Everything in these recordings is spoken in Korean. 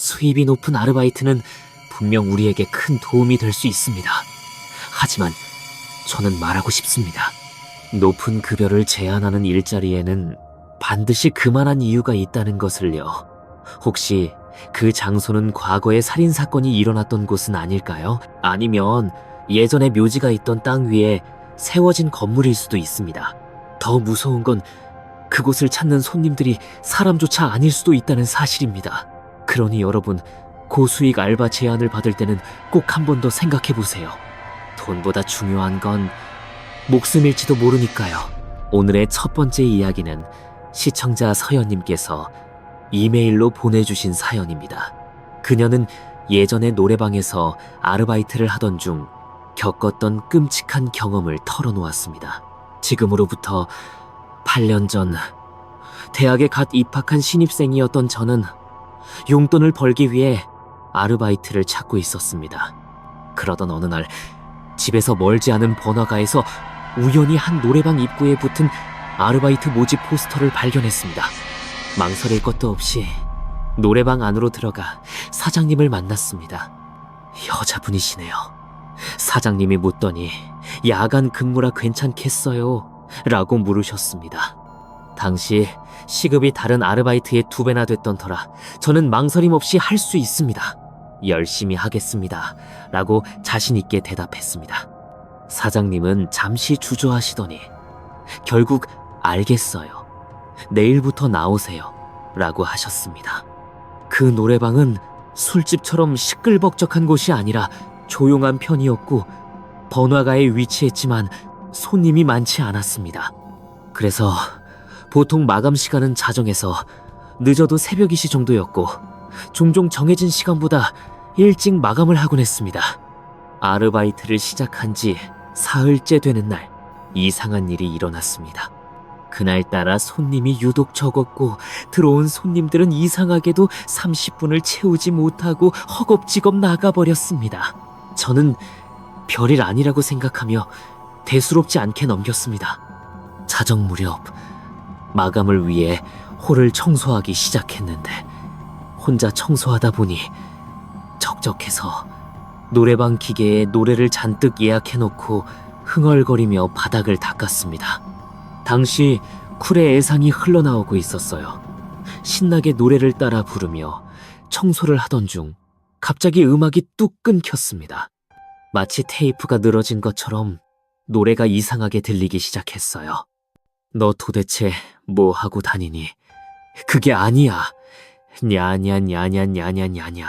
수입이 높은 아르바이트는 분명 우리에게 큰 도움이 될 수 있습니다. 하지만 저는 말하고 싶습니다. 높은 급여를 제한하는 일자리에는 반드시 그만한 이유가 있다는 것을요. 혹시 그 장소는 과거에 살인사건이 일어났던 곳은 아닐까요? 아니면 예전에 묘지가 있던 땅 위에 세워진 건물일 수도 있습니다. 더 무서운 건 그곳을 찾는 손님들이 사람조차 아닐 수도 있다는 사실입니다. 그러니 여러분, 고수익 알바 제안을 받을 때는 꼭 한 번 더 생각해 보세요. 돈보다 중요한 건 목숨일지도 모르니까요. 오늘의 첫 번째 이야기는 시청자 서연님께서 이메일로 보내주신 사연입니다. 그녀는 예전에 노래방에서 아르바이트를 하던 중 겪었던 끔찍한 경험을 털어놓았습니다. 지금으로부터 8년 전 대학에 갓 입학한 신입생이었던 저는 용돈을 벌기 위해 아르바이트를 찾고 있었습니다. 그러던 어느 날 집에서 멀지 않은 번화가에서 우연히 한 노래방 입구에 붙은 아르바이트 모집 포스터를 발견했습니다. 망설일 것도 없이 노래방 안으로 들어가 사장님을 만났습니다. 여자분이시네요. 사장님이 묻더니 야간 근무라 괜찮겠어요? 라고 물으셨습니다. 당시 시급이 다른 아르바이트의 2배나 됐던 터라 저는 망설임 없이 할 수 있습니다. 열심히 하겠습니다. 라고 자신있게 대답했습니다. 사장님은 잠시 주저하시더니 결국 알겠어요. 내일부터 나오세요. 라고 하셨습니다. 그 노래방은 술집처럼 시끌벅적한 곳이 아니라 조용한 편이었고 번화가에 위치했지만 손님이 많지 않았습니다. 그래서 보통 마감 시간은 자정해서 늦어도 새벽 2시 정도였고 종종 정해진 시간보다 일찍 마감을 하곤 했습니다. 아르바이트를 시작한 지 사흘째 되는 날 이상한 일이 일어났습니다. 그날따라 손님이 유독 적었고 들어온 손님들은 이상하게도 30분을 채우지 못하고 허겁지겁 나가버렸습니다. 저는 별일 아니라고 생각하며 대수롭지 않게 넘겼습니다. 자정 무렵 마감을 위해 홀을 청소하기 시작했는데 혼자 청소하다 보니 적적해서 노래방 기계에 노래를 잔뜩 예약해놓고 흥얼거리며 바닥을 닦았습니다. 당시 쿨의 애상이 흘러나오고 있었어요. 신나게 노래를 따라 부르며 청소를 하던 중 갑자기 음악이 뚝 끊겼습니다. 마치 테이프가 늘어진 것처럼 노래가 이상하게 들리기 시작했어요. 너 도대체 뭐 하고 다니니? 그게 아니야. 냐냐냐냐냐냐냐냐.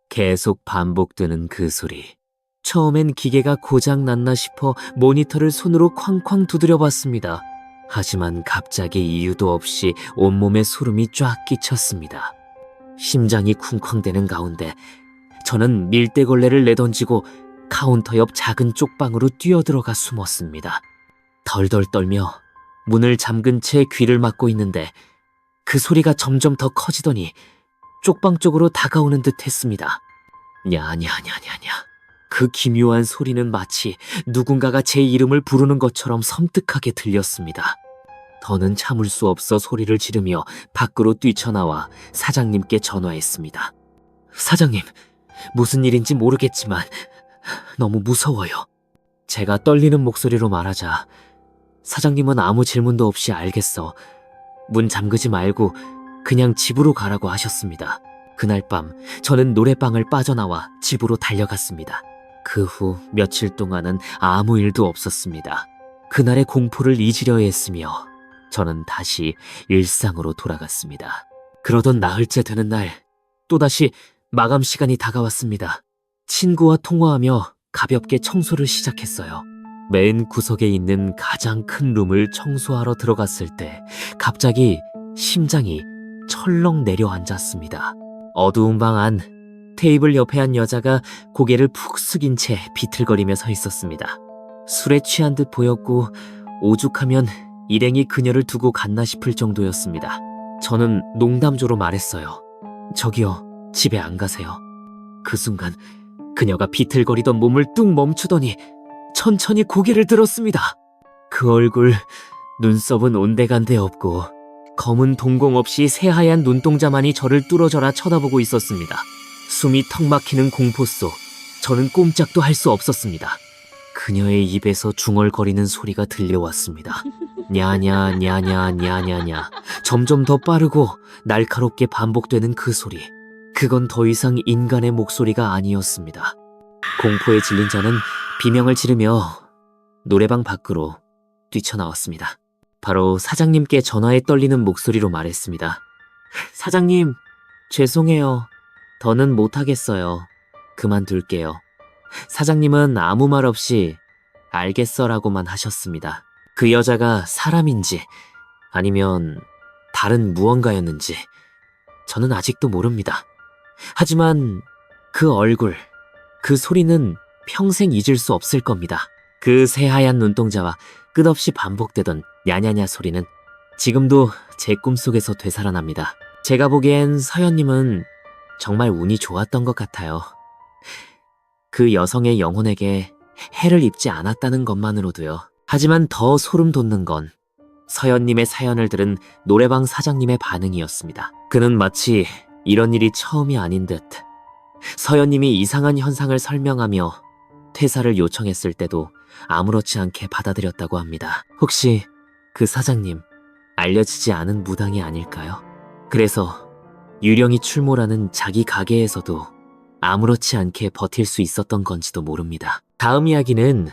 계속 반복되는 그 소리. 처음엔 기계가 고장났나 싶어 모니터를 손으로 쾅쾅 두드려 봤습니다. 하지만 갑자기 이유도 없이 온몸에 소름이 쫙 끼쳤습니다. 심장이 쿵쾅대는 가운데 저는 밀대걸레를 내던지고 카운터 옆 작은 쪽방으로 뛰어들어가 숨었습니다. 덜덜 떨며 문을 잠근 채 귀를 막고 있는데 그 소리가 점점 더 커지더니 쪽방 쪽으로 다가오는 듯 했습니다. 냐냐냐냐냐. 그 기묘한 소리는 마치 누군가가 제 이름을 부르는 것처럼 섬뜩하게 들렸습니다. 더는 참을 수 없어 소리를 지르며 밖으로 뛰쳐나와 사장님께 전화했습니다. 사장님, 무슨 일인지 모르겠지만 너무 무서워요. 제가 떨리는 목소리로 말하자 사장님은 아무 질문도 없이 알겠어. 문 잠그지 말고 그냥 집으로 가라고 하셨습니다. 그날 밤 저는 노래방을 빠져나와 집으로 달려갔습니다. 그 후 며칠 동안은 아무 일도 없었습니다. 그날의 공포를 잊으려 했으며 저는 다시 일상으로 돌아갔습니다. 그러던 나흘째 되는 날 또다시 마감 시간이 다가왔습니다. 친구와 통화하며 가볍게 청소를 시작했어요. 맨 구석에 있는 가장 큰 룸을 청소하러 들어갔을 때 갑자기 심장이 철렁 내려앉았습니다. 어두운 방 안 테이블 옆에 한 여자가 고개를 푹 숙인 채 비틀거리며 서 있었습니다. 술에 취한 듯 보였고 오죽하면 일행이 그녀를 두고 갔나 싶을 정도였습니다. 저는 농담조로 말했어요. 저기요, 집에 안 가세요. 그 순간 그녀가 비틀거리던 몸을 뚝 멈추더니 천천히 고개를 들었습니다. 그 얼굴, 눈썹은 온데간데 없고 검은 동공 없이 새하얀 눈동자만이 저를 뚫어져라 쳐다보고 있었습니다. 숨이 턱 막히는 공포 속 저는 꼼짝도 할 수 없었습니다. 그녀의 입에서 중얼거리는 소리가 들려왔습니다. 냐냐 냐냐 냐냐냐. 점점 더 빠르고 날카롭게 반복되는 그 소리. 그건 더 이상 인간의 목소리가 아니었습니다. 공포에 질린 자는 비명을 지르며 노래방 밖으로 뛰쳐나왔습니다. 바로 사장님께 전화에 떨리는 목소리로 말했습니다. 사장님, 죄송해요. 더는 못하겠어요. 그만둘게요. 사장님은 아무 말 없이 알겠어라고만 하셨습니다. 그 여자가 사람인지 아니면 다른 무언가였는지 저는 아직도 모릅니다. 하지만 그 얼굴, 그 소리는 평생 잊을 수 없을 겁니다. 그 새하얀 눈동자와 끝없이 반복되던 야냐냐 소리는 지금도 제 꿈속에서 되살아납니다. 제가 보기엔 서연님은 정말 운이 좋았던 것 같아요. 그 여성의 영혼에게 해를 입지 않았다는 것만으로도요. 하지만 더 소름 돋는 건 서연님의 사연을 들은 노래방 사장님의 반응이었습니다. 그는 마치 이런 일이 처음이 아닌 듯 서연님이 이상한 현상을 설명하며 퇴사를 요청했을 때도 아무렇지 않게 받아들였다고 합니다. 혹시 그 사장님 알려지지 않은 무당이 아닐까요? 그래서 유령이 출몰하는 자기 가게에서도 아무렇지 않게 버틸 수 있었던 건지도 모릅니다. 다음 이야기는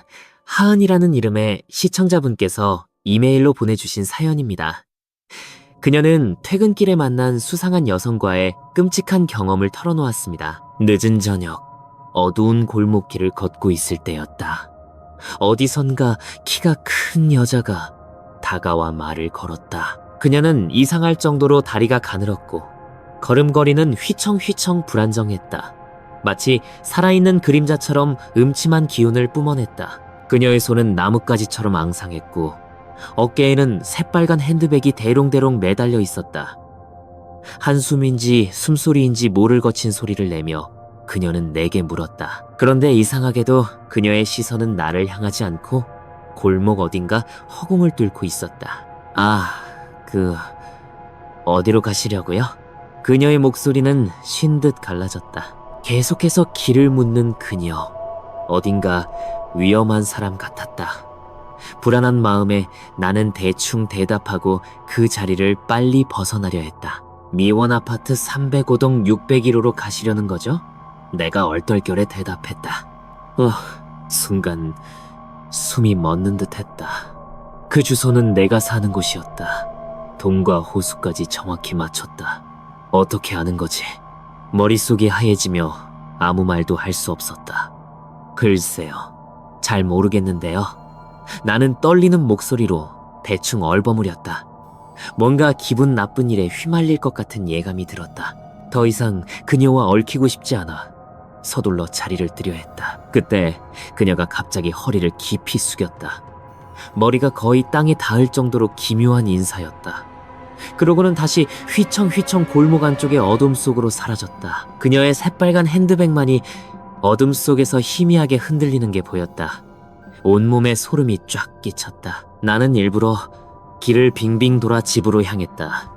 하은이라는 이름의 시청자분께서 이메일로 보내주신 사연입니다. 그녀는 퇴근길에 만난 수상한 여성과의 끔찍한 경험을 털어놓았습니다. 늦은 저녁, 어두운 골목길을 걷고 있을 때였다. 어디선가 키가 큰 여자가 다가와 말을 걸었다. 그녀는 이상할 정도로 다리가 가늘었고 걸음걸이는 휘청휘청 불안정했다. 마치 살아있는 그림자처럼 음침한 기운을 뿜어냈다. 그녀의 손은 나뭇가지처럼 앙상했고 어깨에는 새빨간 핸드백이 대롱대롱 매달려 있었다. 한숨인지 숨소리인지 모를 거친 소리를 내며 그녀는 내게 물었다. 그런데 이상하게도 그녀의 시선은 나를 향하지 않고 골목 어딘가 허공을 뚫고 있었다. 어디로 가시려고요? 그녀의 목소리는 쉰 듯 갈라졌다. 계속해서 길을 묻는 그녀. 어딘가 위험한 사람 같았다. 불안한 마음에 나는 대충 대답하고 그 자리를 빨리 벗어나려 했다. 미원 아파트 305동 601호로 가시려는 거죠? 내가 얼떨결에 대답했다. 순간 숨이 멎는 듯 했다. 그 주소는 내가 사는 곳이었다. 동과 호수까지 정확히 맞췄다. 어떻게 아는 거지? 머릿속이 하얘지며 아무 말도 할 수 없었다. 글쎄요. 잘 모르겠는데요. 나는 떨리는 목소리로 대충 얼버무렸다. 뭔가 기분 나쁜 일에 휘말릴 것 같은 예감이 들었다. 더 이상 그녀와 얽히고 싶지 않아 서둘러 자리를 뜨려 했다. 그때 그녀가 갑자기 허리를 깊이 숙였다. 머리가 거의 땅에 닿을 정도로 기묘한 인사였다. 그러고는 다시 휘청휘청 골목 안쪽의 어둠 속으로 사라졌다. 그녀의 새빨간 핸드백만이 어둠 속에서 희미하게 흔들리는 게 보였다. 온몸에 소름이 쫙 끼쳤다. 나는 일부러 길을 빙빙 돌아 집으로 향했다.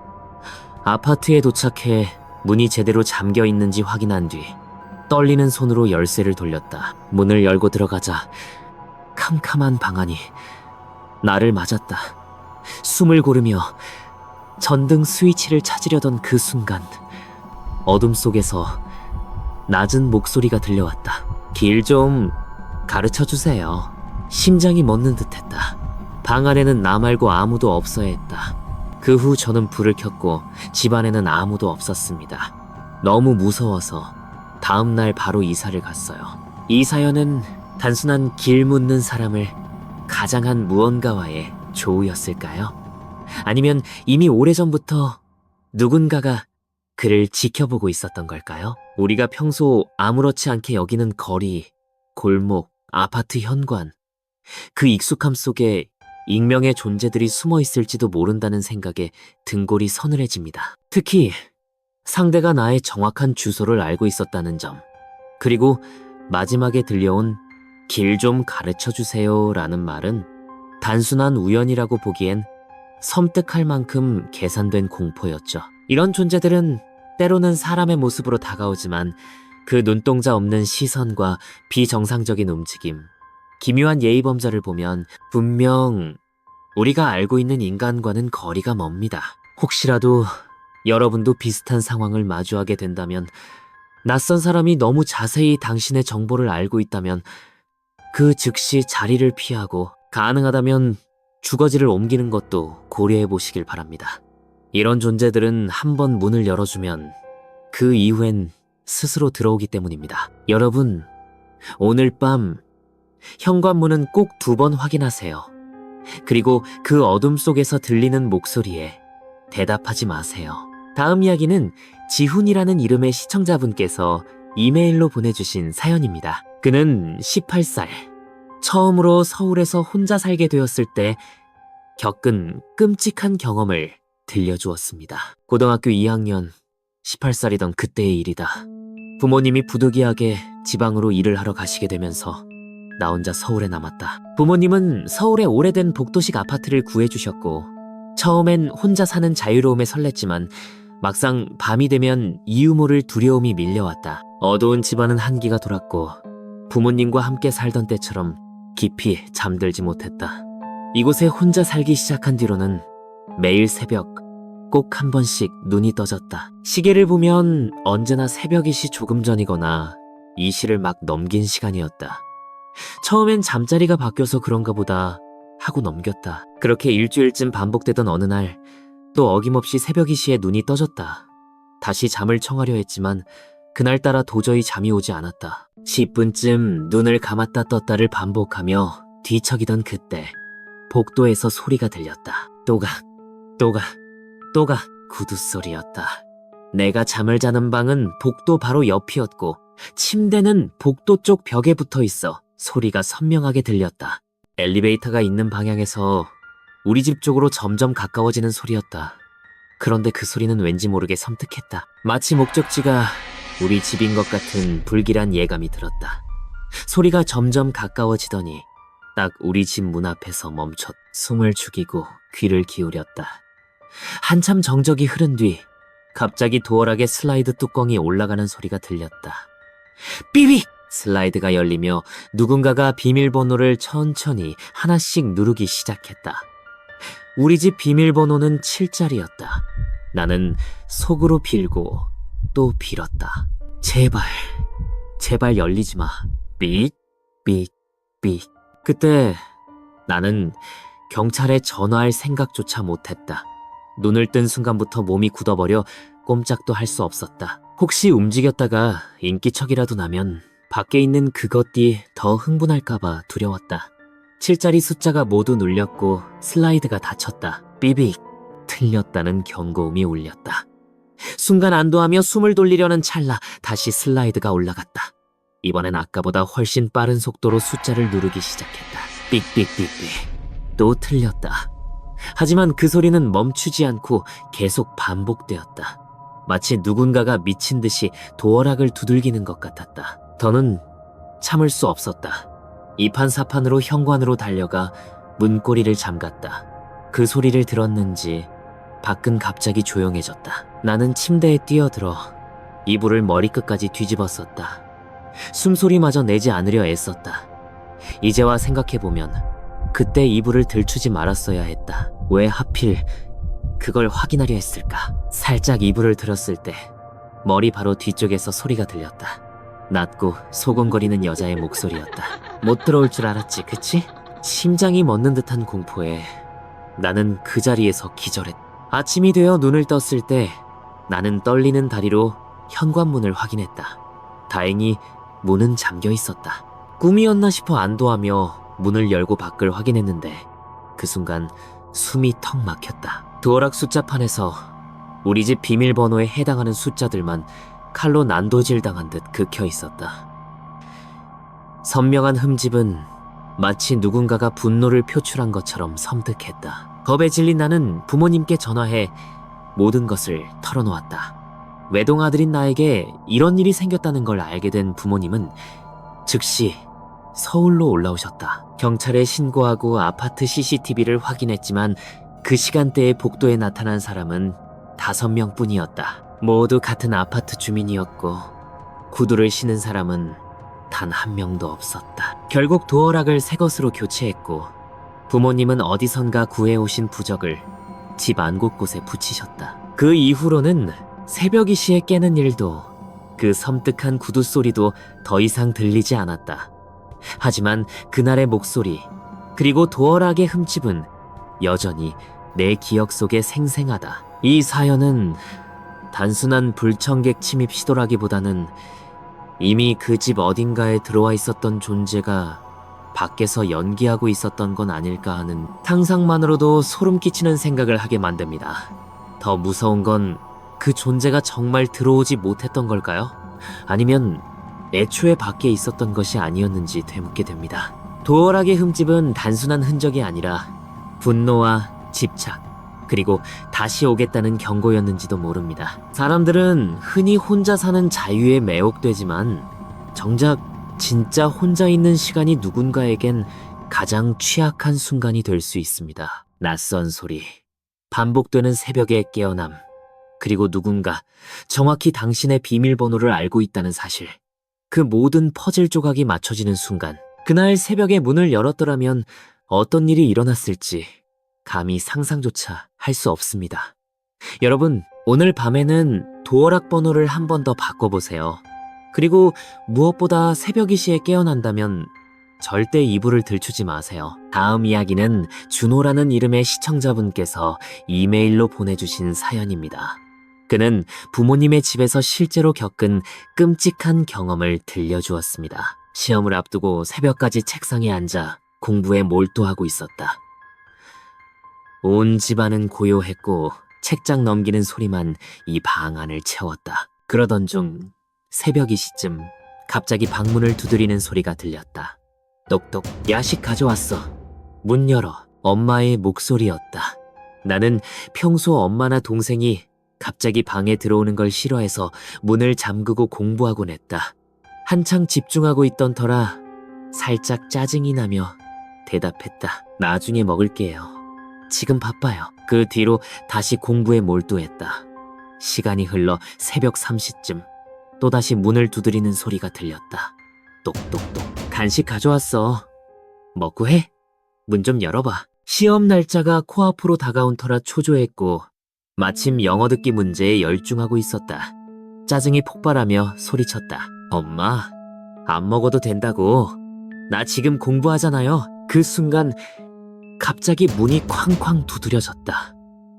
아파트에 도착해 문이 제대로 잠겨 있는지 확인한 뒤 떨리는 손으로 열쇠를 돌렸다. 문을 열고 들어가자 캄캄한 방 안이 나를 맞았다. 숨을 고르며 전등 스위치를 찾으려던 그 순간 어둠 속에서 낮은 목소리가 들려왔다. 길 좀 가르쳐주세요. 심장이 멎는 듯했다. 방 안에는 나 말고 아무도 없어야 했다. 그 후 저는 불을 켰고 집안에는 아무도 없었습니다. 너무 무서워서 다음 날 바로 이사를 갔어요. 이 사연은 단순한 길 묻는 사람을 가장한 무언가와의 조우였을까요? 아니면 이미 오래전부터 누군가가 그를 지켜보고 있었던 걸까요? 우리가 평소 아무렇지 않게 여기는 거리, 골목, 아파트 현관, 그 익숙함 속에 익명의 존재들이 숨어 있을지도 모른다는 생각에 등골이 서늘해집니다. 특히 상대가 나의 정확한 주소를 알고 있었다는 점, 그리고 마지막에 들려온 길 좀 가르쳐 주세요 라는 말은 단순한 우연이라고 보기엔 섬뜩할 만큼 계산된 공포였죠. 이런 존재들은 때로는 사람의 모습으로 다가오지만 그 눈동자 없는 시선과 비정상적인 움직임, 기묘한 예의범절을 보면 분명 우리가 알고 있는 인간과는 거리가 멉니다. 혹시라도 여러분도 비슷한 상황을 마주하게 된다면, 낯선 사람이 너무 자세히 당신의 정보를 알고 있다면 그 즉시 자리를 피하고 가능하다면 주거지를 옮기는 것도 고려해 보시길 바랍니다. 이런 존재들은 한번 문을 열어주면 그 이후엔 스스로 들어오기 때문입니다. 여러분, 오늘 밤 현관문은 꼭 2번 확인하세요. 그리고 그 어둠 속에서 들리는 목소리에 대답하지 마세요. 다음 이야기는 지훈이라는 이름의 시청자분께서 이메일로 보내주신 사연입니다. 그는 18살, 처음으로 서울에서 혼자 살게 되었을 때 겪은 끔찍한 경험을 들려주었습니다. 고등학교 2학년, 18살이던 그때의 일이다. 부모님이 부득이하게 지방으로 일을 하러 가시게 되면서 나 혼자 서울에 남았다. 부모님은 서울의 오래된 복도식 아파트를 구해주셨고 처음엔 혼자 사는 자유로움에 설렜지만 막상 밤이 되면 이유 모를 두려움이 밀려왔다. 어두운 집안은 한기가 돌았고 부모님과 함께 살던 때처럼 깊이 잠들지 못했다. 이곳에 혼자 살기 시작한 뒤로는 매일 새벽 꼭 한 번씩 눈이 떠졌다. 시계를 보면 언제나 새벽이 시 조금 전이거나 이 시를 막 넘긴 시간이었다. 처음엔 잠자리가 바뀌어서 그런가 보다 하고 넘겼다. 그렇게 일주일쯤 반복되던 어느 날 또 어김없이 새벽이 시에 눈이 떠졌다. 다시 잠을 청하려 했지만 그날따라 도저히 잠이 오지 않았다. 10분쯤 눈을 감았다 떴다를 반복하며 뒤척이던 그때 복도에서 소리가 들렸다. 또가 구두 소리였다. 내가 잠을 자는 방은 복도 바로 옆이었고 침대는 복도 쪽 벽에 붙어 있어 소리가 선명하게 들렸다. 엘리베이터가 있는 방향에서 우리 집 쪽으로 점점 가까워지는 소리였다. 그런데 그 소리는 왠지 모르게 섬뜩했다. 마치 목적지가 우리 집인 것 같은 불길한 예감이 들었다. 소리가 점점 가까워지더니 딱 우리 집 문 앞에서 멈췄. 숨을 죽이고 귀를 기울였다. 한참 정적이 흐른 뒤 갑자기 도어락의 슬라이드 뚜껑이 올라가는 소리가 들렸다. 삐빅! 슬라이드가 열리며 누군가가 비밀번호를 천천히 하나씩 누르기 시작했다. 우리 집 비밀번호는 7자리였다. 나는 속으로 빌고 또 빌었다. 제발 열리지 마. 삑, 삑, 삑. 그때 나는 경찰에 전화할 생각조차 못했다. 눈을 뜬 순간부터 몸이 굳어버려 꼼짝도 할 수 없었다. 혹시 움직였다가 인기척이라도 나면 밖에 있는 그것이 더 흥분할까봐 두려웠다. 7자리 숫자가 모두 눌렸고 슬라이드가 닫혔다. 삐빅! 틀렸다는 경고음이 울렸다. 순간 안도하며 숨을 돌리려는 찰나 다시 슬라이드가 올라갔다. 이번엔 아까보다 훨씬 빠른 속도로 숫자를 누르기 시작했다. 삑삑삑삑. 또 틀렸다. 하지만 그 소리는 멈추지 않고 계속 반복되었다. 마치 누군가가 미친 듯이 도어락을 두들기는 것 같았다. 더는 참을 수 없었다. 이판사판으로 현관으로 달려가 문고리를 잠갔다. 그 소리를 들었는지 밖은 갑자기 조용해졌다. 나는 침대에 뛰어들어 이불을 머리끝까지 뒤집었었다. 숨소리마저 내지 않으려 애썼다. 이제와 생각해보면 그때 이불을 들추지 말았어야 했다. 왜 하필 그걸 확인하려 했을까? 살짝 이불을 들었을 때 머리 바로 뒤쪽에서 소리가 들렸다. 낮고 소곤거리는 여자의 목소리였다. 못 들어올 줄 알았지, 그치? 심장이 멎는 듯한 공포에 나는 그 자리에서 기절했다. 아침이 되어 눈을 떴을 때 나는 떨리는 다리로 현관문을 확인했다. 다행히 문은 잠겨 있었다. 꿈이었나 싶어 안도하며 문을 열고 밖을 확인했는데 그 순간 숨이 턱 막혔다. 도어락 숫자판에서 우리 집 비밀번호에 해당하는 숫자들만 칼로 난도질 당한 듯 긁혀 있었다. 선명한 흠집은 마치 누군가가 분노를 표출한 것처럼 섬뜩했다. 겁에 질린 나는 부모님께 전화해 모든 것을 털어놓았다. 외동아들인 나에게 이런 일이 생겼다는 걸 알게 된 부모님은 즉시 서울로 올라오셨다. 경찰에 신고하고 아파트 CCTV를 확인했지만 그 시간대에 복도에 나타난 사람은 5명뿐이었다. 모두 같은 아파트 주민이었고 구두를 신은 사람은 단 한 명도 없었다. 결국 도어락을 새 것으로 교체했고 부모님은 어디선가 구해오신 부적을 집 안 곳곳에 붙이셨다. 그 이후로는 새벽 이시에 깨는 일도 그 섬뜩한 구두 소리도 더 이상 들리지 않았다. 하지만 그날의 목소리 그리고 도어락의 흠집은 여전히 내 기억 속에 생생하다. 이 사연은 단순한 불청객 침입 시도라기보다는 이미 그 집 어딘가에 들어와 있었던 존재가 밖에서 연기하고 있었던 건 아닐까 하는 상상만으로도 소름 끼치는 생각을 하게 만듭니다. 더 무서운 건 그 존재가 정말 들어오지 못했던 걸까요? 아니면 애초에 밖에 있었던 것이 아니었는지 되묻게 됩니다. 도어락의 흠집은 단순한 흔적이 아니라 분노와 집착, 그리고 다시 오겠다는 경고였는지도 모릅니다. 사람들은 흔히 혼자 사는 자유에 매혹되지만 정작 진짜 혼자 있는 시간이 누군가에겐 가장 취약한 순간이 될 수 있습니다. 낯선 소리, 반복되는 새벽의 깨어남, 그리고 누군가 정확히 당신의 비밀번호를 알고 있다는 사실. 그 모든 퍼즐 조각이 맞춰지는 순간, 그날 새벽에 문을 열었더라면 어떤 일이 일어났을지 감히 상상조차 할 수 없습니다. 여러분, 오늘 밤에는 도어락 번호를 한 번 더 바꿔보세요. 그리고 무엇보다 새벽 이시에 깨어난다면 절대 이불을 들추지 마세요. 다음 이야기는 준호라는 이름의 시청자분께서 이메일로 보내주신 사연입니다. 그는 부모님의 집에서 실제로 겪은 끔찍한 경험을 들려주었습니다. 시험을 앞두고 새벽까지 책상에 앉아 공부에 몰두하고 있었다. 온 집안은 고요했고 책장 넘기는 소리만 이 방 안을 채웠다. 그러던 중 새벽 2시쯤 갑자기 방문을 두드리는 소리가 들렸다. 똑똑, 야식 가져왔어. 문 열어. 엄마의 목소리였다. 나는 평소 엄마나 동생이 갑자기 방에 들어오는 걸 싫어해서 문을 잠그고 공부하곤 했다. 한창 집중하고 있던 터라 살짝 짜증이 나며 대답했다. 나중에 먹을게요. 지금 바빠요. 그 뒤로 다시 공부에 몰두했다. 시간이 흘러 새벽 3시쯤 또다시 문을 두드리는 소리가 들렸다. 똑똑똑. 간식 가져왔어. 먹고 해? 문 좀 열어봐. 시험 날짜가 코앞으로 다가온 터라 초조했고 마침 영어 듣기 문제에 열중하고 있었다. 짜증이 폭발하며 소리쳤다. 엄마, 안 먹어도 된다고. 나 지금 공부하잖아요. 그 순간 갑자기 문이 쾅쾅 두드려졌다.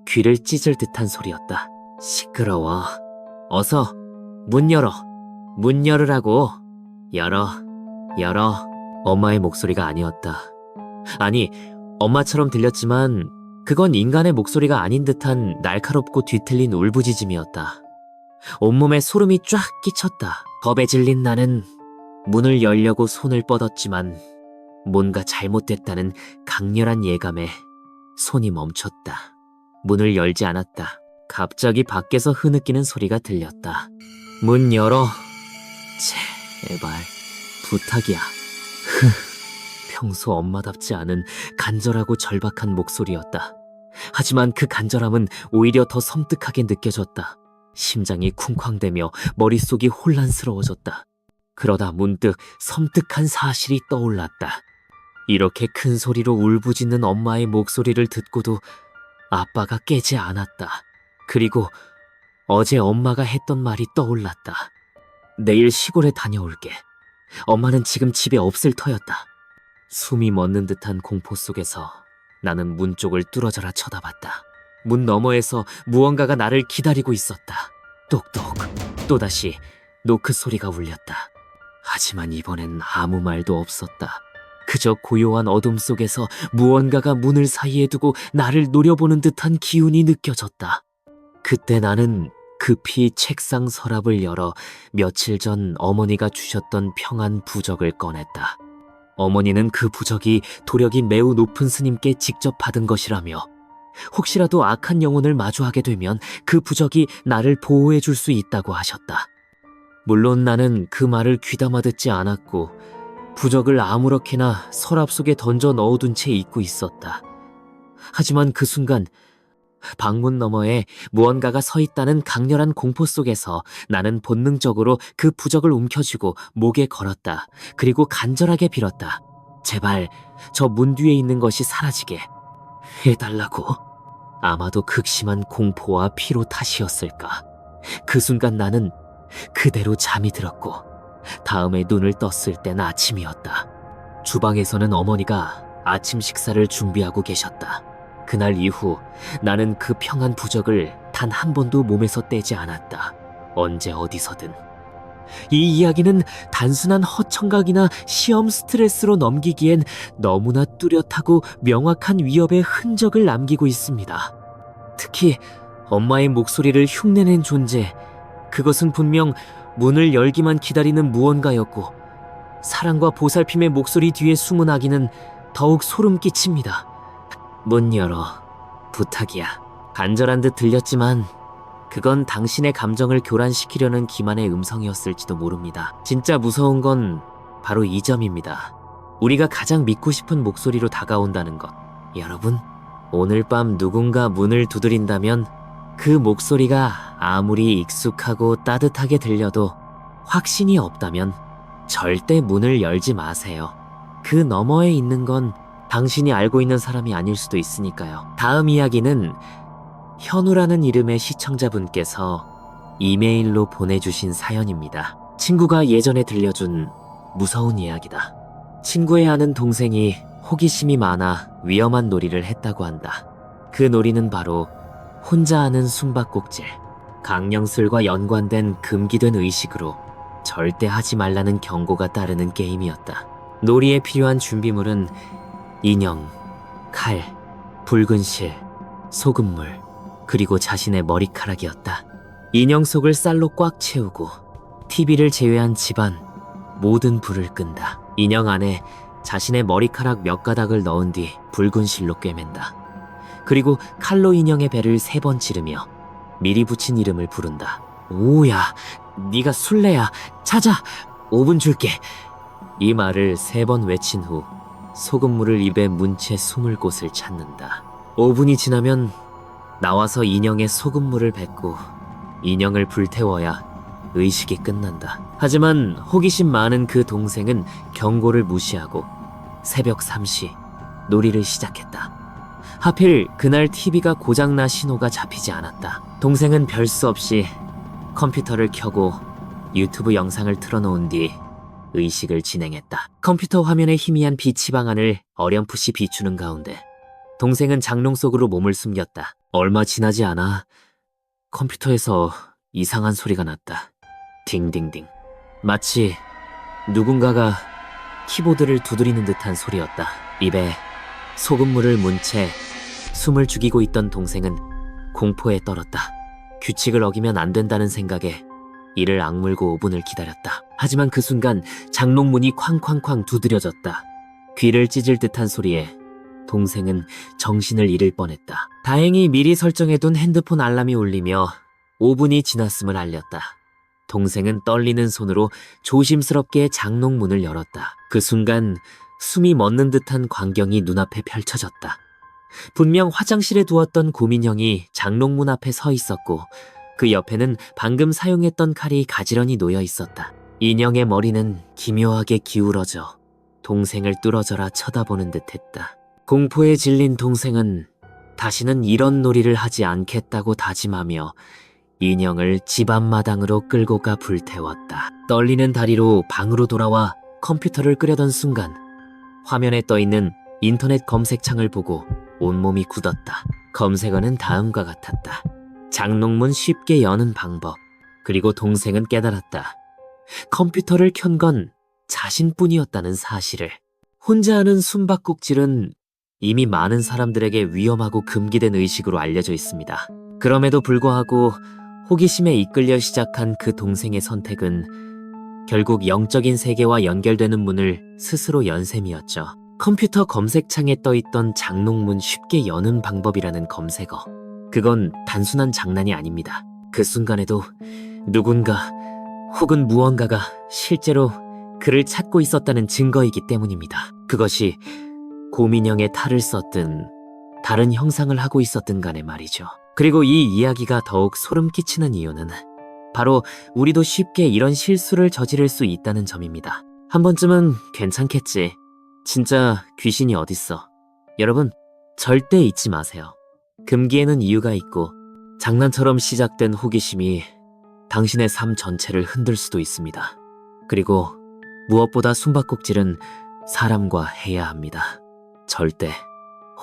귀를 찢을 듯한 소리였다. 시끄러워. 어서 문 열어. 문 열으라고. 열어. 열어. 엄마의 목소리가 아니었다. 아니, 엄마처럼 들렸지만 그건 인간의 목소리가 아닌 듯한 날카롭고 뒤틀린 울부짖음이었다. 온몸에 소름이 쫙 끼쳤다. 겁에 질린 나는 문을 열려고 손을 뻗었지만 뭔가 잘못됐다는 강렬한 예감에 손이 멈췄다. 문을 열지 않았다. 갑자기 밖에서 흐느끼는 소리가 들렸다. 문 열어. 제발 부탁이야. 평소 엄마답지 않은 간절하고 절박한 목소리였다. 하지만 그 간절함은 오히려 더 섬뜩하게 느껴졌다. 심장이 쿵쾅대며 머릿속이 혼란스러워졌다. 그러다 문득 섬뜩한 사실이 떠올랐다. 이렇게 큰 소리로 울부짖는 엄마의 목소리를 듣고도 아빠가 깨지 않았다. 그리고 어제 엄마가 했던 말이 떠올랐다. 내일 시골에 다녀올게. 엄마는 지금 집에 없을 터였다. 숨이 멎는 듯한 공포 속에서 나는 문 쪽을 뚫어져라 쳐다봤다. 문 너머에서 무언가가 나를 기다리고 있었다. 똑똑. 또다시 노크 소리가 울렸다. 하지만 이번엔 아무 말도 없었다. 그저 고요한 어둠 속에서 무언가가 문을 사이에 두고 나를 노려보는 듯한 기운이 느껴졌다. 그때 나는 급히 책상 서랍을 열어 며칠 전 어머니가 주셨던 평안 부적을 꺼냈다. 어머니는 그 부적이 도력이 매우 높은 스님께 직접 받은 것이라며 혹시라도 악한 영혼을 마주하게 되면 그 부적이 나를 보호해 줄 수 있다고 하셨다. 물론 나는 그 말을 귀담아 듣지 않았고 부적을 아무렇게나 서랍 속에 던져 넣어둔 채 잊고 있었다. 하지만 그 순간 방문 너머에 무언가가 서 있다는 강렬한 공포 속에서 나는 본능적으로 그 부적을 움켜쥐고 목에 걸었다. 그리고 간절하게 빌었다. 제발 저 문 뒤에 있는 것이 사라지게 해달라고. 아마도 극심한 공포와 피로 탓이었을까. 그 순간 나는 그대로 잠이 들었고 다음에 눈을 떴을 땐 아침이었다. 주방에서는 어머니가 아침 식사를 준비하고 계셨다. 그날 이후 나는 그 평한 부적을 단 한 번도 몸에서 떼지 않았다. 언제 어디서든. 이 이야기는 단순한 허청각이나 시험 스트레스로 넘기기엔 너무나 뚜렷하고 명확한 위협의 흔적을 남기고 있습니다. 특히 엄마의 목소리를 흉내낸 존재, 그것은 분명 문을 열기만 기다리는 무언가였고 사랑과 보살핌의 목소리 뒤에 숨은 아기는 더욱 소름 끼칩니다. 문 열어. 부탁이야. 간절한 듯 들렸지만 그건 당신의 감정을 교란시키려는 기만의 음성이었을지도 모릅니다. 진짜 무서운 건 바로 이 점입니다. 우리가 가장 믿고 싶은 목소리로 다가온다는 것. 여러분, 오늘 밤 누군가 문을 두드린다면 그 목소리가 아무리 익숙하고 따뜻하게 들려도 확신이 없다면 절대 문을 열지 마세요. 그 너머에 있는 건 당신이 알고 있는 사람이 아닐 수도 있으니까요. 다음 이야기는 현우라는 이름의 시청자분께서 이메일로 보내주신 사연입니다. 친구가 예전에 들려준 무서운 이야기다. 친구의 아는 동생이 호기심이 많아 위험한 놀이를 했다고 한다. 그 놀이는 바로 혼자 하는 숨바꼭질. 강령술과 연관된 금기된 의식으로 절대 하지 말라는 경고가 따르는 게임이었다. 놀이에 필요한 준비물은 인형, 칼, 붉은 실, 소금물, 그리고 자신의 머리카락이었다. 인형 속을 쌀로 꽉 채우고 TV를 제외한 집안 모든 불을 끈다. 인형 안에 자신의 머리카락 몇 가닥을 넣은 뒤 붉은 실로 꿰맨다. 그리고 칼로 인형의 배를 3번 찌르며 미리 붙인 이름을 부른다. 오야, 네가 술래야. 찾아. 5분 줄게. 이 말을 3번 외친 후 소금물을 입에 문 채 숨을 곳을 찾는다. 5분이 지나면 나와서 인형에 소금물을 뱉고 인형을 불태워야 의식이 끝난다. 하지만 호기심 많은 그 동생은 경고를 무시하고 새벽 3시 놀이를 시작했다. 하필 그날 TV가 고장나 신호가 잡히지 않았다. 동생은 별 수 없이 컴퓨터를 켜고 유튜브 영상을 틀어놓은 뒤 의식을 진행했다. 컴퓨터 화면에 희미한 빛이 방안을 어렴풋이 비추는 가운데 동생은 장롱 속으로 몸을 숨겼다. 얼마 지나지 않아 컴퓨터에서 이상한 소리가 났다. 딩딩딩. 마치 누군가가 키보드를 두드리는 듯한 소리였다. 입에 소금물을 문 채 숨을 죽이고 있던 동생은 공포에 떨었다. 규칙을 어기면 안 된다는 생각에 이를 악물고 5분을 기다렸다. 하지만 그 순간 장롱문이 쾅쾅쾅 두드려졌다. 귀를 찢을 듯한 소리에 동생은 정신을 잃을 뻔했다. 다행히 미리 설정해둔 핸드폰 알람이 울리며 5분이 지났음을 알렸다. 동생은 떨리는 손으로 조심스럽게 장롱문을 열었다. 그 순간 숨이 멎는 듯한 광경이 눈앞에 펼쳐졌다. 분명 화장실에 두었던 고민형이 장롱문 앞에 서 있었고 그 옆에는 방금 사용했던 칼이 가지런히 놓여 있었다. 인형의 머리는 기묘하게 기울어져 동생을 뚫어져라 쳐다보는 듯했다. 공포에 질린 동생은 다시는 이런 놀이를 하지 않겠다고 다짐하며 인형을 집 앞마당으로 끌고 가 불태웠다. 떨리는 다리로 방으로 돌아와 컴퓨터를 끄려던 순간 화면에 떠있는 인터넷 검색창을 보고 온몸이 굳었다. 검색어는 다음과 같았다. 장롱문 쉽게 여는 방법. 그리고 동생은 깨달았다. 컴퓨터를 켠 건 자신뿐이었다는 사실을. 혼자 하는 숨바꼭질은 이미 많은 사람들에게 위험하고 금기된 의식으로 알려져 있습니다. 그럼에도 불구하고 호기심에 이끌려 시작한 그 동생의 선택은 결국 영적인 세계와 연결되는 문을 스스로 연 셈이었죠. 컴퓨터 검색창에 떠있던 장롱문 쉽게 여는 방법이라는 검색어. 그건 단순한 장난이 아닙니다. 그 순간에도 누군가 혹은 무언가가 실제로 그를 찾고 있었다는 증거이기 때문입니다. 그것이 고민형의 탈을 썼든 다른 형상을 하고 있었든 간에 말이죠. 그리고 이 이야기가 더욱 소름 끼치는 이유는 바로 우리도 쉽게 이런 실수를 저지를 수 있다는 점입니다. 한 번쯤은 괜찮겠지. 진짜 귀신이 어딨어. 여러분, 절대 잊지 마세요. 금기에는 이유가 있고 장난처럼 시작된 호기심이 당신의 삶 전체를 흔들 수도 있습니다. 그리고 무엇보다 숨바꼭질은 사람과 해야 합니다. 절대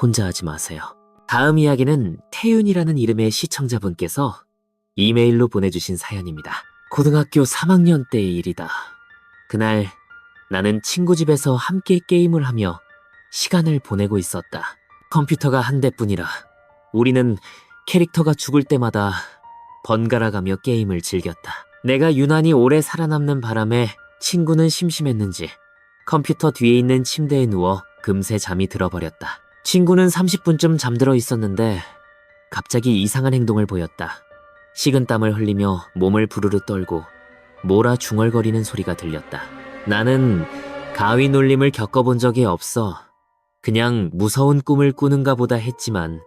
혼자 하지 마세요. 다음 이야기는 태윤이라는 이름의 시청자분께서 이메일로 보내주신 사연입니다. 고등학교 3학년 때의 일이다. 그날 나는 친구 집에서 함께 게임을 하며 시간을 보내고 있었다. 컴퓨터가 한 대뿐이라 우리는 캐릭터가 죽을 때마다 번갈아가며 게임을 즐겼다. 내가 유난히 오래 살아남는 바람에 친구는 심심했는지 컴퓨터 뒤에 있는 침대에 누워 금세 잠이 들어버렸다. 친구는 30분쯤 잠들어 있었는데 갑자기 이상한 행동을 보였다. 식은땀을 흘리며 몸을 부르르 떨고 뭐라 중얼거리는 소리가 들렸다. 나는 가위 눌림을 겪어본 적이 없어 그냥 무서운 꿈을 꾸는가 보다 했지만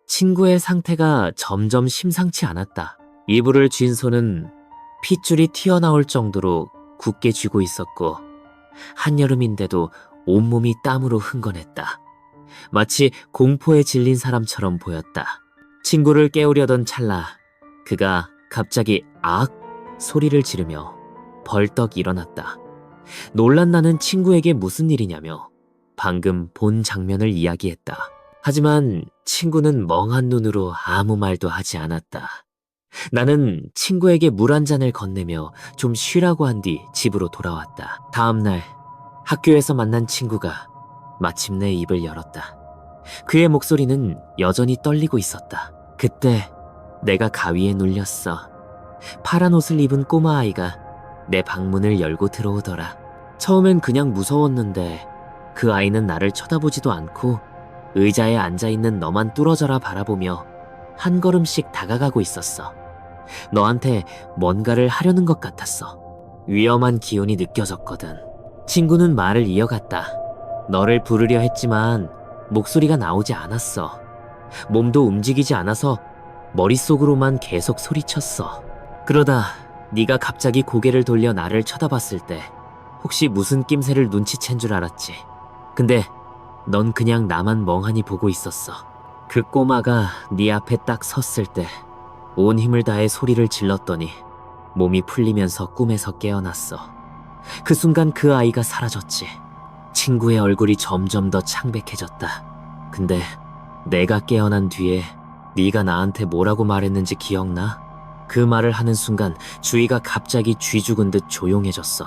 친구의 상태가 점점 심상치 않았다. 이불을 쥔 손은 핏줄이 튀어나올 정도로 굳게 쥐고 있었고 한여름인데도 온몸이 땀으로 흥건했다. 마치 공포에 질린 사람처럼 보였다. 친구를 깨우려던 찰나 그가 갑자기 악 소리를 지르며 벌떡 일어났다. 놀란 나는 친구에게 무슨 일이냐며 방금 본 장면을 이야기했다. 하지만 친구는 멍한 눈으로 아무 말도 하지 않았다. 나는 친구에게 물 한 잔을 건네며 좀 쉬라고 한 뒤 집으로 돌아왔다. 다음 날 학교에서 만난 친구가 마침내 입을 열었다. 그의 목소리는 여전히 떨리고 있었다. 그때 내가 가위에 눌렸어. 파란 옷을 입은 꼬마아이가 내 방문을 열고 들어오더라. 처음엔 그냥 무서웠는데 그 아이는 나를 쳐다보지도 않고 의자에 앉아있는 너만 뚫어져라 바라보며 한 걸음씩 다가가고 있었어. 너한테 뭔가를 하려는 것 같았어. 위험한 기운이 느껴졌거든. 친구는 말을 이어갔다. 너를 부르려 했지만 목소리가 나오지 않았어. 몸도 움직이지 않아서 머릿속으로만 계속 소리쳤어. 그러다 네가 갑자기 고개를 돌려 나를 쳐다봤을 때 혹시 무슨 낌새를 눈치챈 줄 알았지. 근데 넌 그냥 나만 멍하니 보고 있었어. 그 꼬마가 네 앞에 딱 섰을 때 온 힘을 다해 소리를 질렀더니 몸이 풀리면서 꿈에서 깨어났어. 그 순간 그 아이가 사라졌지. 친구의 얼굴이 점점 더 창백해졌다. 근데 내가 깨어난 뒤에 네가 나한테 뭐라고 말했는지 기억나? 그 말을 하는 순간 주위가 갑자기 쥐 죽은 듯 조용해졌어.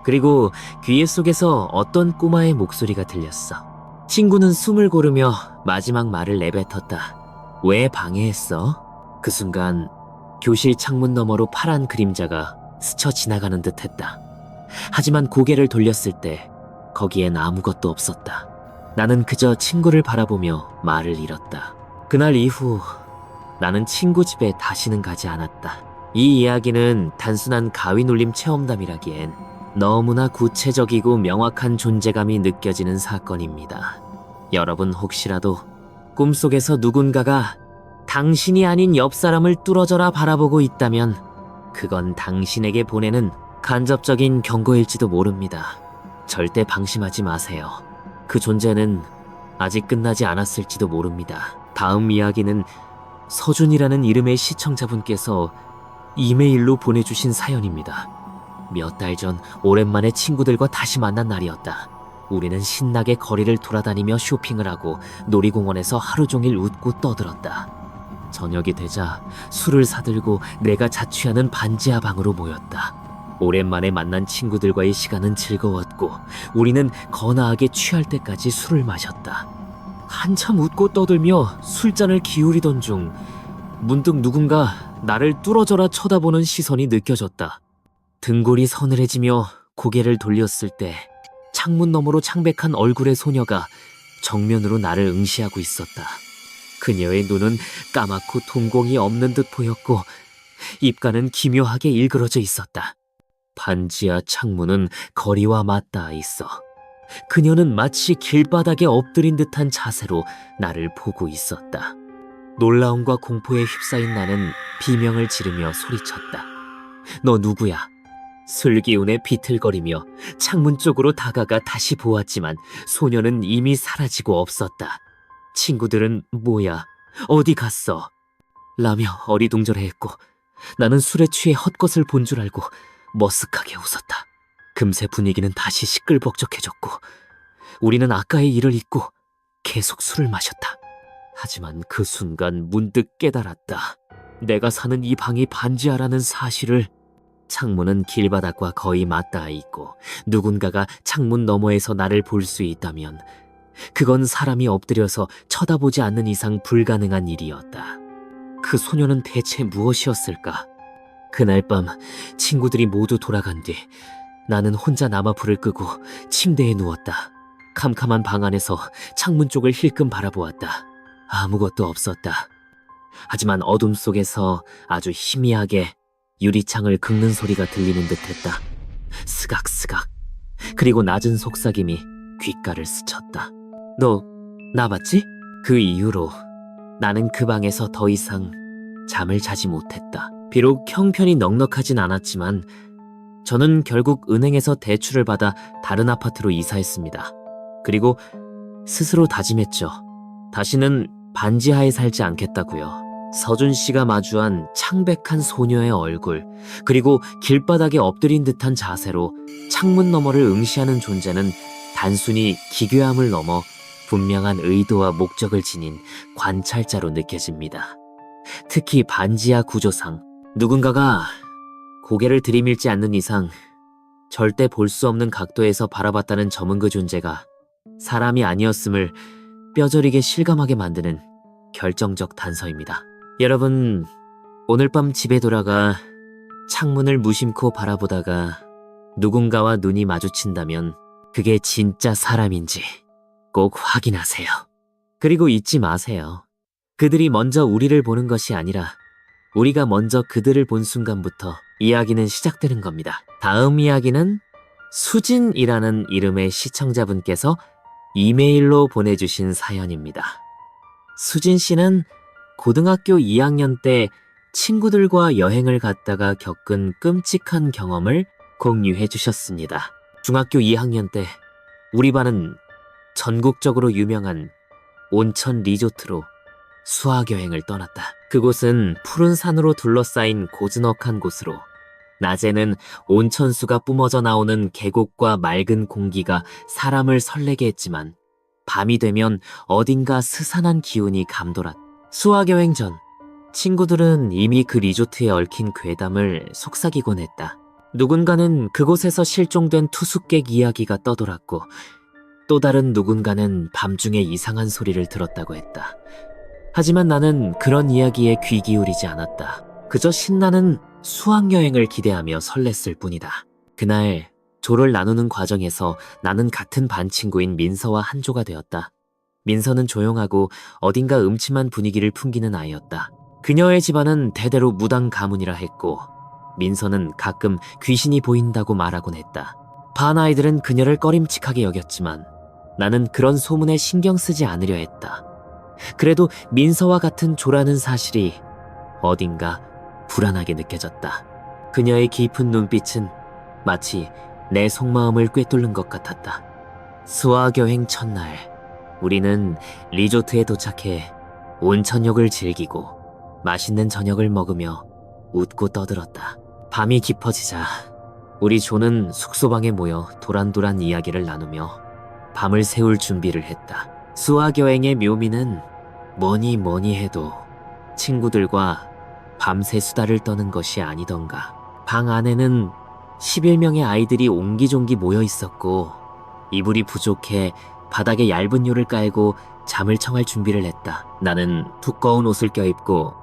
그리고 귀에 속에서 어떤 꼬마의 목소리가 들렸어. 친구는 숨을 고르며 마지막 말을 내뱉었다. 왜 방해했어? 그 순간 교실 창문 너머로 파란 그림자가 스쳐 지나가는 듯 했다. 하지만 고개를 돌렸을 때 거기엔 아무것도 없었다. 나는 그저 친구를 바라보며 말을 잃었다. 그날 이후 나는 친구 집에 다시는 가지 않았다. 이 이야기는 단순한 가위 눌림 체험담이라기엔 너무나 구체적이고 명확한 존재감이 느껴지는 사건입니다. 여러분 혹시라도 꿈속에서 누군가가 당신이 아닌 옆 사람을 뚫어져라 바라보고 있다면 그건 당신에게 보내는 간접적인 경고일지도 모릅니다. 절대 방심하지 마세요. 그 존재는 아직 끝나지 않았을지도 모릅니다. 다음 이야기는 서준이라는 이름의 시청자분께서 이메일로 보내주신 사연입니다. 몇 달 전 오랜만에 친구들과 다시 만난 날이었다. 우리는 신나게 거리를 돌아다니며 쇼핑을 하고 놀이공원에서 하루 종일 웃고 떠들었다. 저녁이 되자 술을 사들고 내가 자취하는 반지하 방으로 모였다. 오랜만에 만난 친구들과의 시간은 즐거웠고 우리는 거나하게 취할 때까지 술을 마셨다. 한참 웃고 떠들며 술잔을 기울이던 중 문득 누군가 나를 뚫어져라 쳐다보는 시선이 느껴졌다. 등골이 서늘해지며 고개를 돌렸을 때 창문 너머로 창백한 얼굴의 소녀가 정면으로 나를 응시하고 있었다. 그녀의 눈은 까맣고 동공이 없는 듯 보였고 입가는 기묘하게 일그러져 있었다. 반지하 창문은 거리와 맞닿아 있어 그녀는 마치 길바닥에 엎드린 듯한 자세로 나를 보고 있었다. 놀라움과 공포에 휩싸인 나는 비명을 지르며 소리쳤다. 너 누구야? 술기운에 비틀거리며 창문 쪽으로 다가가 다시 보았지만 소녀는 이미 사라지고 없었다. 친구들은 뭐야? 어디 갔어? 라며 어리둥절해했고 나는 술에 취해 헛것을 본 줄 알고 머쓱하게 웃었다. 금세 분위기는 다시 시끌벅적해졌고 우리는 아까의 일을 잊고 계속 술을 마셨다. 하지만 그 순간 문득 깨달았다. 내가 사는 이 방이 반지하라는 사실을. 창문은 길바닥과 거의 맞닿아 있고 누군가가 창문 너머에서 나를 볼 수 있다면 그건 사람이 엎드려서 쳐다보지 않는 이상 불가능한 일이었다. 그 소녀는 대체 무엇이었을까? 그날 밤 친구들이 모두 돌아간 뒤 나는 혼자 남아 불을 끄고 침대에 누웠다. 캄캄한 방 안에서 창문 쪽을 힐끔 바라보았다. 아무것도 없었다. 하지만 어둠 속에서 아주 희미하게 유리창을 긁는 소리가 들리는 듯했다. 스각스각. 그리고 낮은 속삭임이 귓가를 스쳤다. 너 나 봤지? 그 이후로 나는 그 방에서 더 이상 잠을 자지 못했다. 비록 형편이 넉넉하진 않았지만 저는 결국 은행에서 대출을 받아 다른 아파트로 이사했습니다. 그리고 스스로 다짐했죠. 다시는 반지하에 살지 않겠다고요. 서준 씨가 마주한 창백한 소녀의 얼굴, 그리고 길바닥에 엎드린 듯한 자세로 창문 너머를 응시하는 존재는 단순히 기괴함을 넘어 분명한 의도와 목적을 지닌 관찰자로 느껴집니다. 특히 반지하 구조상 누군가가 고개를 들이밀지 않는 이상 절대 볼 수 없는 각도에서 바라봤다는 저문그 존재가 사람이 아니었음을 뼈저리게 실감하게 만드는 결정적 단서입니다. 여러분, 오늘 밤 집에 돌아가 창문을 무심코 바라보다가 누군가와 눈이 마주친다면 그게 진짜 사람인지 꼭 확인하세요. 그리고 잊지 마세요. 그들이 먼저 우리를 보는 것이 아니라 우리가 먼저 그들을 본 순간부터 이야기는 시작되는 겁니다. 다음 이야기는 수진이라는 이름의 시청자분께서 이메일로 보내주신 사연입니다. 수진 씨는 고등학교 2학년 때 친구들과 여행을 갔다가 겪은 끔찍한 경험을 공유해 주셨습니다. 중학교 2학년 때 우리 반은 전국적으로 유명한 온천 리조트로 수학여행을 떠났다. 그곳은 푸른 산으로 둘러싸인 고즈넉한 곳으로 낮에는 온천수가 뿜어져 나오는 계곡과 맑은 공기가 사람을 설레게 했지만 밤이 되면 어딘가 스산한 기운이 감돌았다. 수학여행 전 친구들은 이미 그 리조트에 얽힌 괴담을 속삭이곤 했다. 누군가는 그곳에서 실종된 투숙객 이야기가 떠돌았고 또 다른 누군가는 밤중에 이상한 소리를 들었다고 했다. 하지만 나는 그런 이야기에 귀 기울이지 않았다. 그저 신나는 수학여행을 기대하며 설렜을 뿐이다. 그날 조를 나누는 과정에서 나는 같은 반 친구인 민서와 한조가 되었다. 민서는 조용하고 어딘가 음침한 분위기를 풍기는 아이였다. 그녀의 집안은 대대로 무당 가문이라 했고 민서는 가끔 귀신이 보인다고 말하곤 했다. 반 아이들은 그녀를 꺼림칙하게 여겼지만 나는 그런 소문에 신경 쓰지 않으려 했다. 그래도 민서와 같은 조라는 사실이 어딘가 불안하게 느껴졌다. 그녀의 깊은 눈빛은 마치 내 속마음을 꿰뚫는 것 같았다. 수학여행 첫날 우리는 리조트에 도착해 온천욕을 즐기고 맛있는 저녁을 먹으며 웃고 떠들었다. 밤이 깊어지자 우리 조는 숙소방에 모여 도란도란 이야기를 나누며 밤을 새울 준비를 했다. 수학여행의 묘미는 뭐니 해도 친구들과 밤새 수다를 떠는 것이 아니던가. 방 안에는 11명의 아이들이 옹기종기 모여 있었고 이불이 부족해 바닥에 얇은 요를 깔고 잠을 청할 준비를 했다. 나는 두꺼운 옷을 껴입고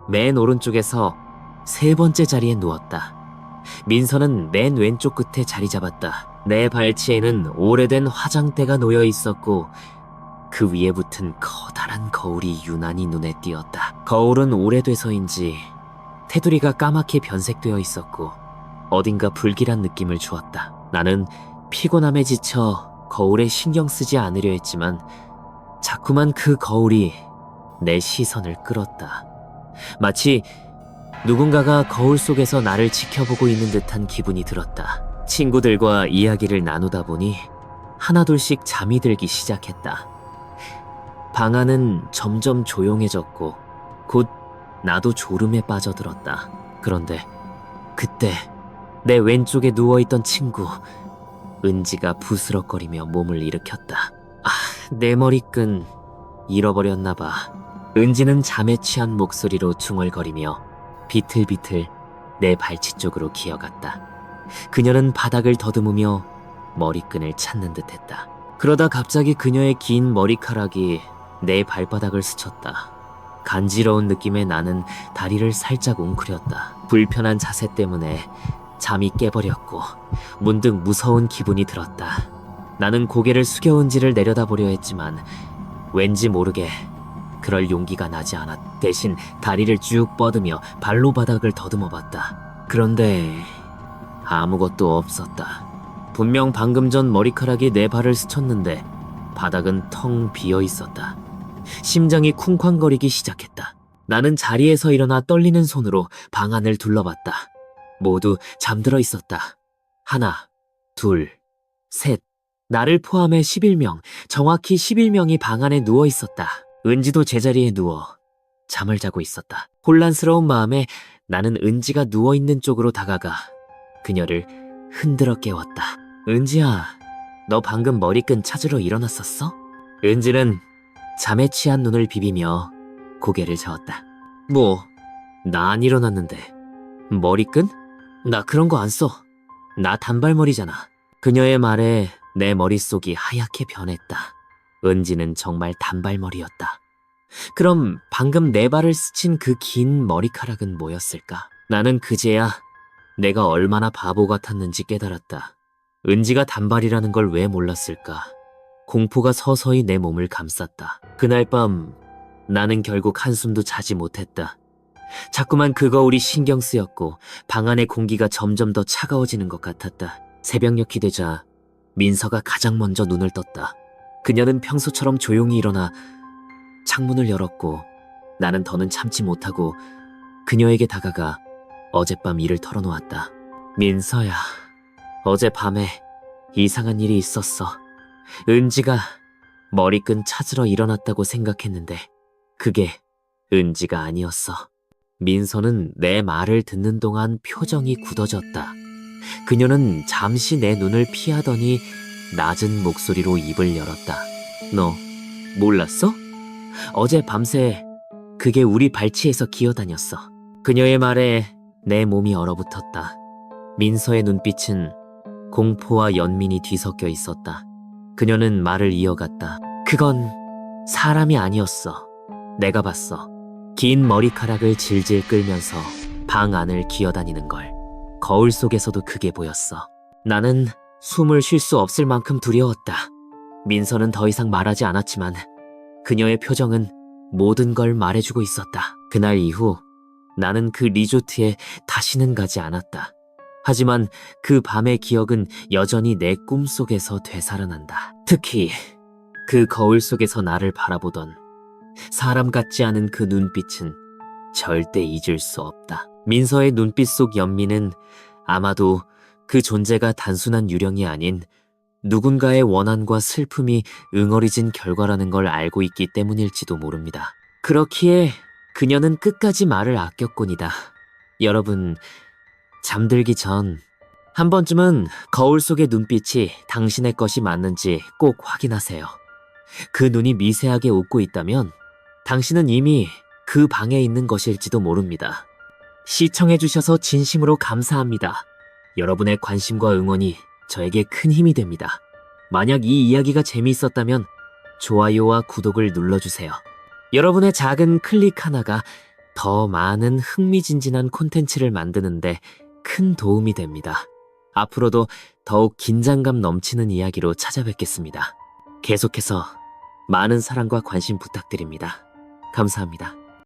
맨 오른쪽에서 세 번째 자리에 누웠다. 민서는 맨 왼쪽 끝에 자리 잡았다. 내 발치에는 오래된 화장대가 놓여 있었고 그 위에 붙은 커다란 거울이 유난히 눈에 띄었다. 거울은 오래돼서인지 테두리가 까맣게 변색되어 있었고 어딘가 불길한 느낌을 주었다. 나는 피곤함에 지쳐 거울에 신경 쓰지 않으려 했지만 자꾸만 그 거울이 내 시선을 끌었다. 마치 누군가가 거울 속에서 나를 지켜보고 있는 듯한 기분이 들었다. 친구들과 이야기를 나누다 보니 하나둘씩 잠이 들기 시작했다. 방 안은 점점 조용해졌고 곧 나도 졸음에 빠져들었다. 그런데 그때 내 왼쪽에 누워있던 친구 은지가 부스럭거리며 몸을 일으켰다. 내 머리끈 잃어버렸나봐. 은지는 잠에 취한 목소리로 중얼거리며 비틀비틀 내 발치 쪽으로 기어갔다. 그녀는 바닥을 더듬으며 머리끈을 찾는 듯했다. 그러다 갑자기 그녀의 긴 머리카락이 내 발바닥을 스쳤다. 간지러운 느낌에 나는 다리를 살짝 웅크렸다. 불편한 자세 때문에 잠이 깨버렸고 문득 무서운 기분이 들었다. 나는 고개를 숙여 은지를 내려다보려 했지만 왠지 모르게 그럴 용기가 나지 않았. 대신 다리를 쭉 뻗으며 발로 바닥을 더듬어 봤다. 그런데 아무것도 없었다. 분명 방금 전 머리카락이 내 발을 스쳤는데 바닥은 텅 비어 있었다. 심장이 쿵쾅거리기 시작했다. 나는 자리에서 일어나 떨리는 손으로 방 안을 둘러봤다. 모두 잠들어 있었다. 하나, 둘, 셋. 나를 포함해 11명, 정확히 11명이 방 안에 누워 있었다. 은지도 제자리에 누워 잠을 자고 있었다. 혼란스러운 마음에 나는 은지가 누워 있는 쪽으로 다가가 그녀를 흔들어 깨웠다. 은지야, 너 방금 머리끈 찾으러 일어났었어? 은지는 잠에 취한 눈을 비비며 고개를 저었다. 나 안 일어났는데. 머리끈? 나 그런 거 안 써. 나 단발머리잖아. 그녀의 말에 내 머릿속이 하얗게 변했다. 은지는 정말 단발머리였다. 그럼 방금 내 발을 스친 그 긴 머리카락은 뭐였을까? 나는 그제야 내가 얼마나 바보 같았는지 깨달았다. 은지가 단발이라는 걸 왜 몰랐을까? 공포가 서서히 내 몸을 감쌌다. 그날 밤 나는 결국 한숨도 자지 못했다. 자꾸만 그 거울이 신경 쓰였고 방 안의 공기가 점점 더 차가워지는 것 같았다. 새벽녘이 되자 민서가 가장 먼저 눈을 떴다. 그녀는 평소처럼 조용히 일어나 창문을 열었고 나는 더는 참지 못하고 그녀에게 다가가 어젯밤 일을 털어놓았다. 민서야, 어젯밤에 이상한 일이 있었어. 은지가 머리끈 찾으러 일어났다고 생각했는데 그게 은지가 아니었어. 민서는 내 말을 듣는 동안 표정이 굳어졌다. 그녀는 잠시 내 눈을 피하더니 낮은 목소리로 입을 열었다. 너 몰랐어? 어제 밤새 그게 우리 발치에서 기어다녔어. 그녀의 말에 내 몸이 얼어붙었다. 민서의 눈빛은 공포와 연민이 뒤섞여 있었다. 그녀는 말을 이어갔다. 그건 사람이 아니었어. 내가 봤어. 긴 머리카락을 질질 끌면서 방 안을 기어다니는 걸. 거울 속에서도 그게 보였어. 나는 숨을 쉴 수 없을 만큼 두려웠다. 민서는 더 이상 말하지 않았지만 그녀의 표정은 모든 걸 말해주고 있었다. 그날 이후 나는 그 리조트에 다시는 가지 않았다. 하지만 그 밤의 기억은 여전히 내 꿈속에서 되살아난다. 특히 그 거울 속에서 나를 바라보던 사람 같지 않은 그 눈빛은 절대 잊을 수 없다. 민서의 눈빛 속 연민은 아마도 그 존재가 단순한 유령이 아닌 누군가의 원한과 슬픔이 응어리진 결과라는 걸 알고 있기 때문일지도 모릅니다. 그렇기에 그녀는 끝까지 말을 아꼈곤이다. 여러분, 잠들기 전 한 번쯤은 거울 속의 눈빛이 당신의 것이 맞는지 꼭 확인하세요. 그 눈이 미세하게 웃고 있다면 당신은 이미 그 방에 있는 것일지도 모릅니다. 시청해주셔서 진심으로 감사합니다. 여러분의 관심과 응원이 저에게 큰 힘이 됩니다. 만약 이 이야기가 재미있었다면 좋아요와 구독을 눌러주세요. 여러분의 작은 클릭 하나가 더 많은 흥미진진한 콘텐츠를 만드는데 큰 도움이 됩니다. 앞으로도 더욱 긴장감 넘치는 이야기로 찾아뵙겠습니다. 계속해서 많은 사랑과 관심 부탁드립니다. 감사합니다.